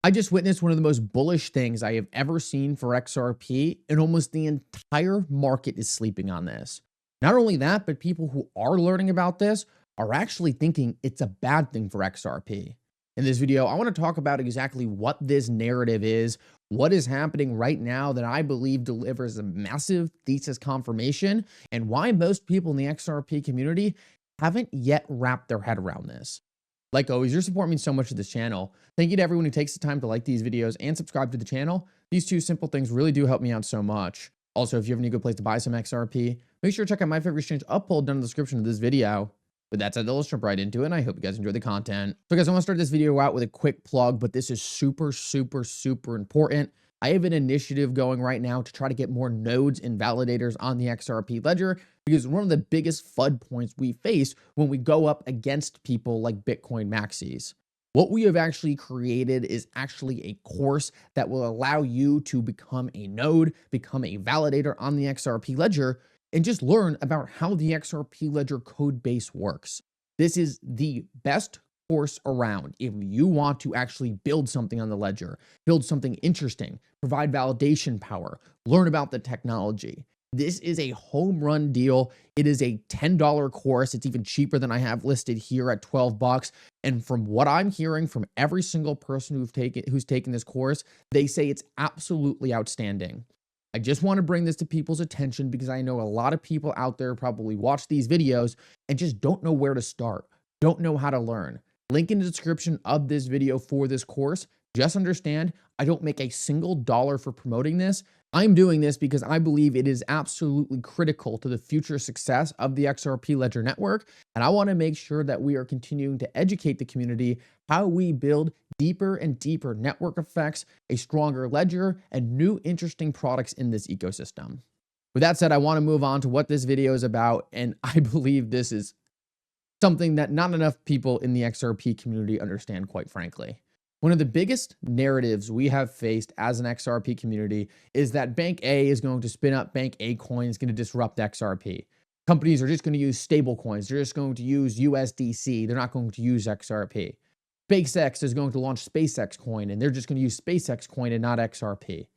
I just witnessed one of the most bullish things I have ever seen for XRP, and almost the entire market is sleeping on this. Not only that, but people who are learning about this are actually thinking it's a bad thing for XRP. In this video, I want to talk about exactly what this narrative is, what is happening right now that I believe delivers a massive thesis confirmation, and why most people in the XRP community haven't yet wrapped their head around this. Like always, your support means so much to this channel. Thank you to everyone who takes the time to like these videos and subscribe to the channel. These two simple things really do help me out so much. Also, if you have any good place to buy some XRP, make sure to check out my favorite exchange upload down in the description of this video. With that said, let's jump right into it, and I hope you guys enjoy the content. So guys, I want to start this video out with a quick plug, but this is super important. I have an initiative going right now to try to get more nodes and validators on the XRP ledger, because one of the biggest FUD points we face when we go up against people like Bitcoin maxis. What we have actually created is actually a course that will allow you to become a node, become a validator on the XRP ledger, and just learn about how the XRP ledger code base works. This is the best course around if you want to actually build something on the ledger, build something interesting, provide validation power, learn about the technology. This is a home run deal. It is a $10 course. It's even cheaper than I have listed here at 12 bucks. And from what I'm hearing from every single person who's taken this course, they say it's absolutely outstanding. I just want to bring this to people's attention because I know a lot of people out there probably watch these videos and just don't know where to start, don't know how to learn. Link in the description of this video for this course. Just understand, I don't make a single dollar for promoting this. I'm doing this because I believe it is absolutely critical to the future success of the XRP Ledger network. And I want to make sure that we are continuing to educate the community how we build deeper and deeper network effects, a stronger ledger, and new interesting products in this ecosystem. With that said, I want to move on to what this video is about. And I believe this is something that not enough people in the XRP community understand, quite frankly. One of the biggest narratives we have faced as an XRP community is that Bank A is going to spin up Bank A coin, is going to disrupt XRP. Companies are just going to use stable coins. They're just going to use USDC. They're not going to use XRP. SpaceX is going to launch SpaceX coin, and they're just going to use SpaceX coin and not XRP.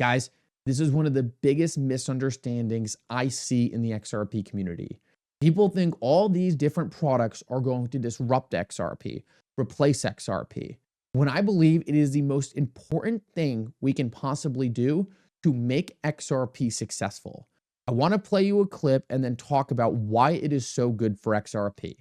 Guys, this is one of the biggest misunderstandings I see in the XRP community. People think all these different products are going to disrupt XRP, replace XRP, when I believe it is the most important thing we can possibly do to make XRP successful. I want to play you a clip and then talk about why it is so good for XRP.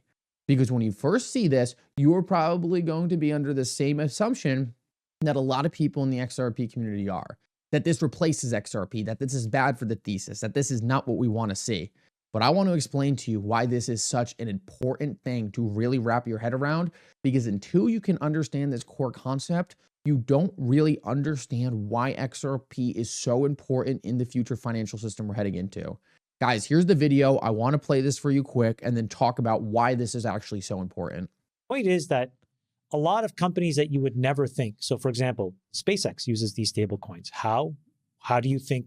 Because when you first see this, you are probably going to be under the same assumption that a lot of people in the XRP community are, that this replaces XRP, that this is bad for the thesis, that this is not what we want to see. But I want to explain to you why this is such an important thing to really wrap your head around, because until you can understand this core concept, you don't really understand why XRP is so important in the future financial system we're heading into. Guys, here's the video. I want to play this for you quick and then talk about why this is actually so important. Point is that a lot of companies that you would never think. So for example, SpaceX uses these stable coins. How do you think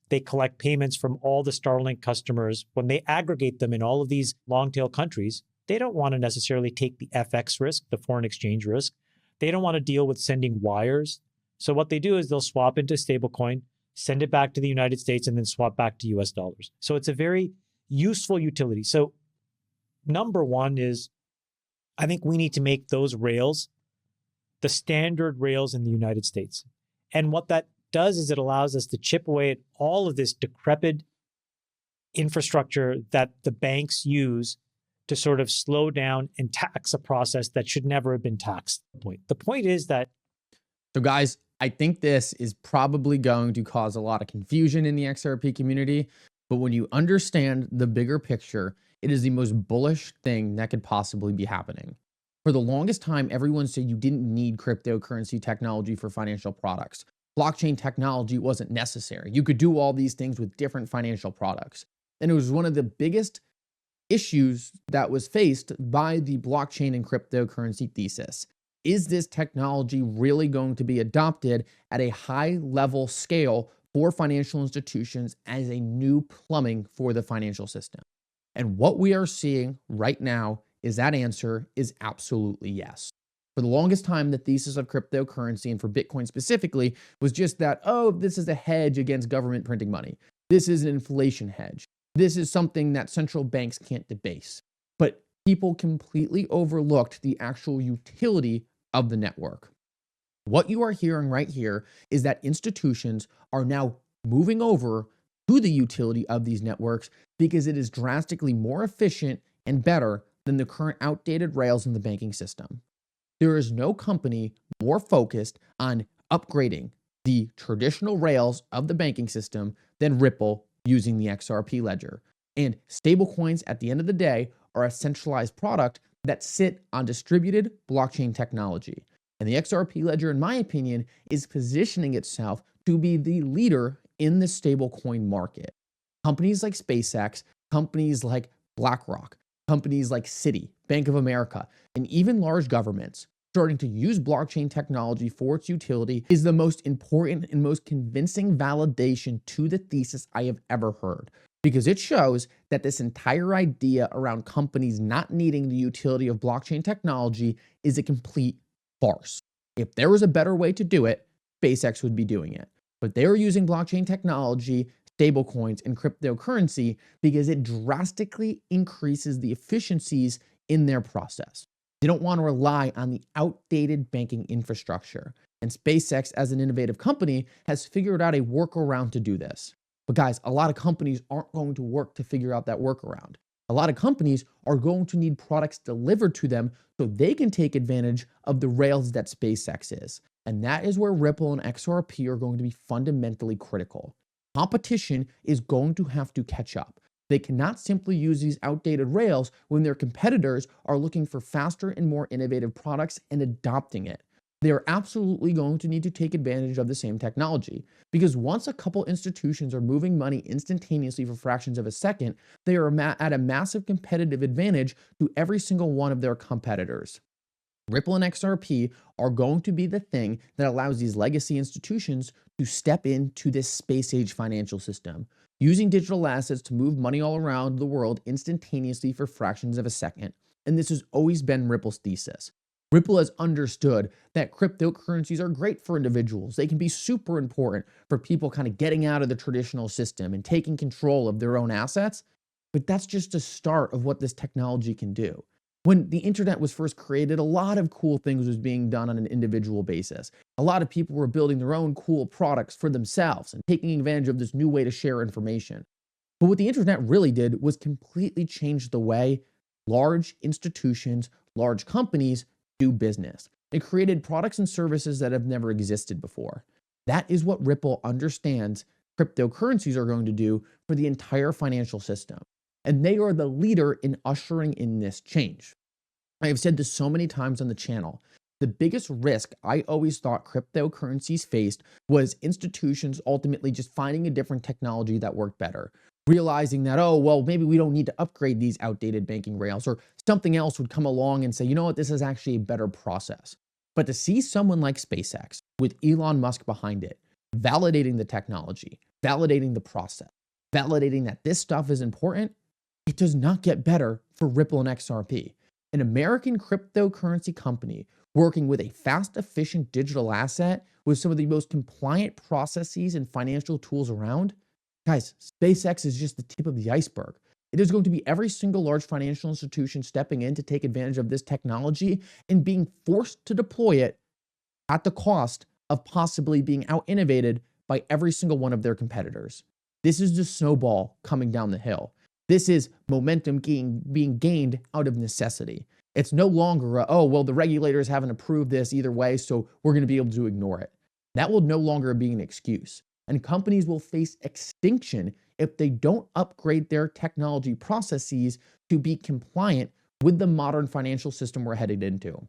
they collect payments from all the Starlink customers? When they aggregate them in all of these long tail countries, they don't want to necessarily take the FX risk, the foreign exchange risk. They don't want to deal with sending wires. So what they do is they'll swap into stablecoin, send it back to the United States, and then swap back to US dollars. So it's a very useful utility. So number one is, I think we need to make those rails the standard rails in the United States. And what that does is it allows us to chip away at all of this decrepit infrastructure that the banks use to sort of slow down and tax a process that should never have been taxed. The point is that... So guys, I think this is probably going to cause a lot of confusion in the XRP community, but when you understand the bigger picture, it is the most bullish thing that could possibly be happening. For the longest time, everyone said you didn't need cryptocurrency technology for financial products. Blockchain technology wasn't necessary. You could do all these things with different financial products. And it was one of the biggest issues that was faced by the blockchain and cryptocurrency thesis. Is this technology really going to be adopted at a high level scale for financial institutions as a new plumbing for the financial system? And what we are seeing right now is that answer is absolutely yes. For the longest time, the thesis of cryptocurrency and for Bitcoin specifically was just that, oh, this is a hedge against government printing money. This is an inflation hedge. This is something that central banks can't debase. But people completely overlooked the actual utility of the network. What you are hearing right here is that institutions are now moving over to the utility of these networks because it is drastically more efficient and better than the current outdated rails in the banking system. There is no company more focused on upgrading the traditional rails of the banking system than Ripple using the XRP ledger. And stablecoins, at the end of the day, are a centralized product that sit on distributed blockchain technology. And the XRP ledger, in my opinion, is positioning itself to be the leader in the stablecoin market. Companies like SpaceX, companies like BlackRock, companies like Citi, Bank of America, and even large governments starting to use blockchain technology for its utility is the most important and most convincing validation to the thesis I have ever heard, because it shows that this entire idea around companies not needing the utility of blockchain technology is a complete farce. If there was a better way to do it, SpaceX would be doing it. But they are using blockchain technology, stablecoins, and cryptocurrency because it drastically increases the efficiencies in their process. They don't want to rely on the outdated banking infrastructure. And SpaceX, as an innovative company, has figured out a workaround to do this. But guys, a lot of companies aren't going to work to figure out that workaround. A lot of companies are going to need products delivered to them so they can take advantage of the rails that SpaceX is. And that is where Ripple and XRP are going to be fundamentally critical. Competition is going to have to catch up. They cannot simply use these outdated rails when their competitors are looking for faster and more innovative products and adopting it. They are absolutely going to need to take advantage of the same technology, because once a couple institutions are moving money instantaneously for fractions of a second, they are at a massive competitive advantage to every single one of their competitors. Ripple and XRP are going to be the thing that allows these legacy institutions to step into this space-age financial system, using digital assets to move money all around the world instantaneously for fractions of a second. And this has always been Ripple's thesis. Ripple has understood that cryptocurrencies are great for individuals. They can be super important for people kind of getting out of the traditional system and taking control of their own assets. But that's just a start of what this technology can do. When the internet was first created, a lot of cool things was being done on an individual basis. A lot of people were building their own cool products for themselves and taking advantage of this new way to share information. But what the internet really did was completely change the way large institutions, large companies do business. It created products and services that have never existed before. That is what Ripple understands cryptocurrencies are going to do for the entire financial system. And they are the leader in ushering in this change. I have said this so many times on the channel. The biggest risk I always thought cryptocurrencies faced was institutions ultimately just finding a different technology that worked better, realizing that, oh, well, maybe we don't need to upgrade these outdated banking rails, or something else would come along and say, you know what, this is actually a better process. But to see someone like SpaceX with Elon Musk behind it, validating the technology, validating the process, validating that this stuff is important, it does not get better for Ripple and XRP. An American cryptocurrency company working with a fast, efficient digital asset with some of the most compliant processes and financial tools around. Guys, SpaceX is just the tip of the iceberg. It is going to be every single large financial institution stepping in to take advantage of this technology and being forced to deploy it at the cost of possibly being out-innovated by every single one of their competitors. This is the snowball coming down the hill. This is momentum being gained out of necessity. It's no longer, oh, well, the regulators haven't approved this either way, so we're going to be able to ignore it. That will no longer be an excuse. And companies will face extinction if they don't upgrade their technology processes to be compliant with the modern financial system we're headed into.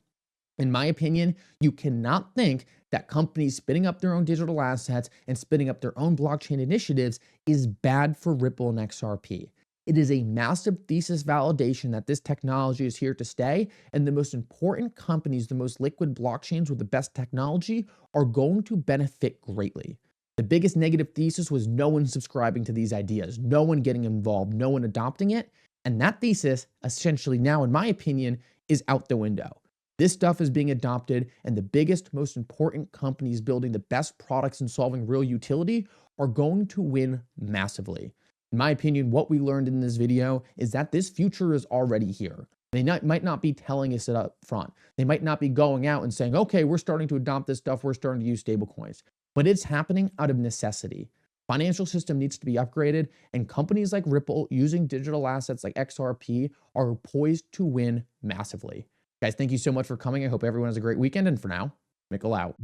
In my opinion, you cannot think that companies spinning up their own digital assets and spinning up their own blockchain initiatives is bad for Ripple and XRP. It is a massive thesis validation that this technology is here to stay, and the most important companies, the most liquid blockchains with the best technology, are going to benefit greatly. The biggest negative thesis was no one subscribing to these ideas, no one getting involved, no one adopting it, and that thesis, essentially now, in my opinion, is out the window. This stuff is being adopted, and the biggest, most important companies building the best products and solving real utility are going to win massively. In my opinion, what we learned in this video is that this future is already here. They might not be telling us it up front. They might not be going out and saying, okay, we're starting to adopt this stuff. We're starting to use stablecoins, but it's happening out of necessity. Financial system needs to be upgraded, and companies like Ripple using digital assets like XRP are poised to win massively. Guys, thank you so much for coming. I hope everyone has a great weekend. And for now, Mickle out.